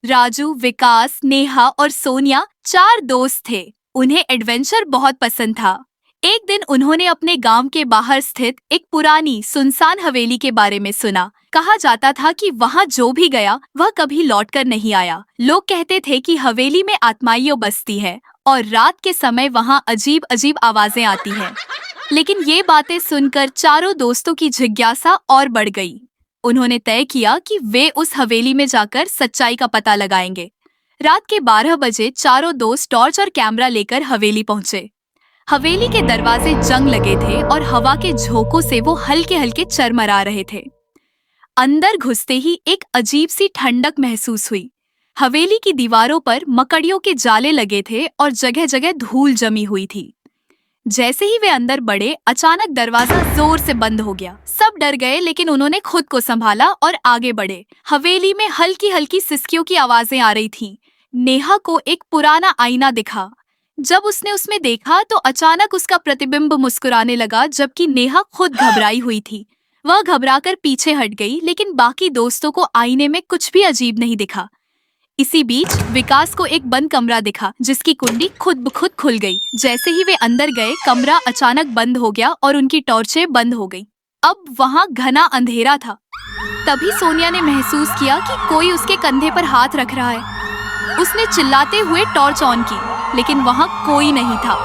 राजू, विकास, नेहा और सोनिया 4 दोस्त थे। उन्हें एडवेंचर बहुत पसंद था। एक दिन उन्होंने अपने गांव के बाहर स्थित एक पुरानी सुनसान हवेली के बारे में सुना। कहा जाता था कि वहां जो भी गया वह कभी लौटकर नहीं आया। लोग कहते थे कि हवेली में आत्माइयां बसती है और रात के समय वहां अजीब अजीब आवाजें आती हैं। लेकिन ये बातें सुनकर चारों दोस्तों की जिज्ञासा और बढ़ गई। उन्होंने तय किया कि वे उस हवेली में जाकर सच्चाई का पता लगाएंगे। रात के 12 बजे चारों दोस्त टॉर्च और कैमरा लेकर हवेली पहुंचे। हवेली के दरवाजे जंग लगे थे और हवा के झोंकों से वो हल्के हल्के चरमरा रहे थे। अंदर घुसते ही एक अजीब सी ठंडक महसूस हुई। हवेली की दीवारों पर मकड़ियों के जाले लगे थे और जगह जगह धूल जमी हुई थी। जैसे ही वे अंदर बढ़े, अचानक दरवाजा जोर से बंद हो गया। सब डर गए, लेकिन उन्होंने खुद को संभाला और आगे बढ़े। हवेली में हल्की हल्की सिसकियों की आवाजें आ रही थीं। नेहा को एक पुराना आईना दिखा। जब उसने उसमें देखा तो अचानक उसका प्रतिबिंब मुस्कुराने लगा, जबकि नेहा खुद घबराई हुई थी। वह घबराकर पीछे हट गई, लेकिन बाकी दोस्तों को आईने में कुछ भी अजीब नहीं दिखा। इसी बीच विकास को एक बंद कमरा दिखा, जिसकी कुंडी खुद ब खुद खुल गई। जैसे ही वे अंदर गए, कमरा अचानक बंद हो गया और उनकी टॉर्चें बंद हो गईं। अब वहां घना अंधेरा था। तभी सोनिया ने महसूस किया कि कोई उसके कंधे पर हाथ रख रहा है। उसने चिल्लाते हुए टॉर्च ऑन की, लेकिन वहां कोई नहीं था।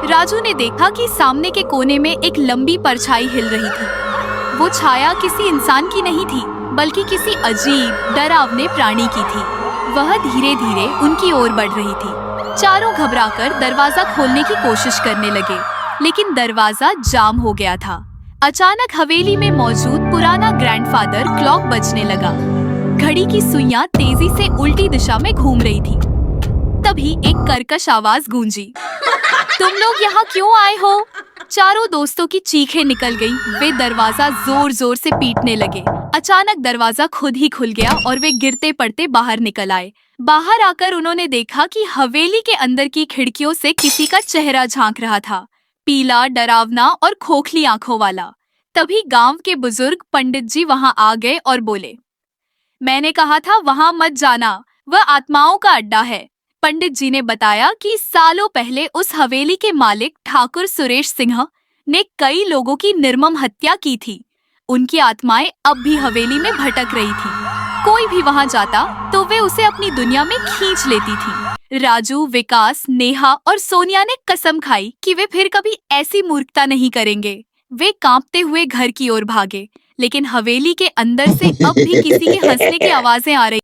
राजू ने देखा कि सामने के कोने में एक लंबी परछाई हिल रही थी। वो छाया किसी इंसान की नहीं थी, बल्कि किसी अजीब डरावने प्राणी की थी। वह धीरे धीरे उनकी ओर बढ़ रही थी। चारों घबराकर दरवाजा खोलने की कोशिश करने लगे, लेकिन दरवाजा जाम हो गया था। अचानक हवेली में मौजूद पुराना ग्रैंडफादर क्लॉक बजने लगा। घड़ी की सुइयां तेजी से उल्टी दिशा में घूम रही थी। तभी एक कर्कश आवाज गूंजी, तुम लोग यहाँ क्यों आए हो? चारों दोस्तों की चीखें निकल गईं। वे दरवाजा जोर जोर से पीटने लगे। अचानक दरवाजा खुद ही खुल गया और वे गिरते पड़ते बाहर निकल आए। बाहर आकर उन्होंने देखा कि हवेली के अंदर की खिड़कियों से किसी का चेहरा झांक रहा था, पीला, डरावना और खोखली आंखों वाला। तभी गांव के बुजुर्ग पंडित जी वहां आ गए और बोले, मैंने कहा था वहां मत जाना, वह आत्माओं का अड्डा है। पंडित जी ने बताया कि सालों पहले उस हवेली के मालिक ठाकुर सुरेश सिंह ने कई लोगों की निर्मम हत्या की थी। उनकी आत्माएं अब भी हवेली में भटक रही थी। कोई भी वहां जाता तो वे उसे अपनी दुनिया में खींच लेती थी। राजू, विकास, नेहा और सोनिया ने कसम खाई कि वे फिर कभी ऐसी मूर्खता नहीं करेंगे। वे कांपते हुए घर की ओर भागे, लेकिन हवेली के अंदर से अब भी किसी के हंसने की आवाजें आ रही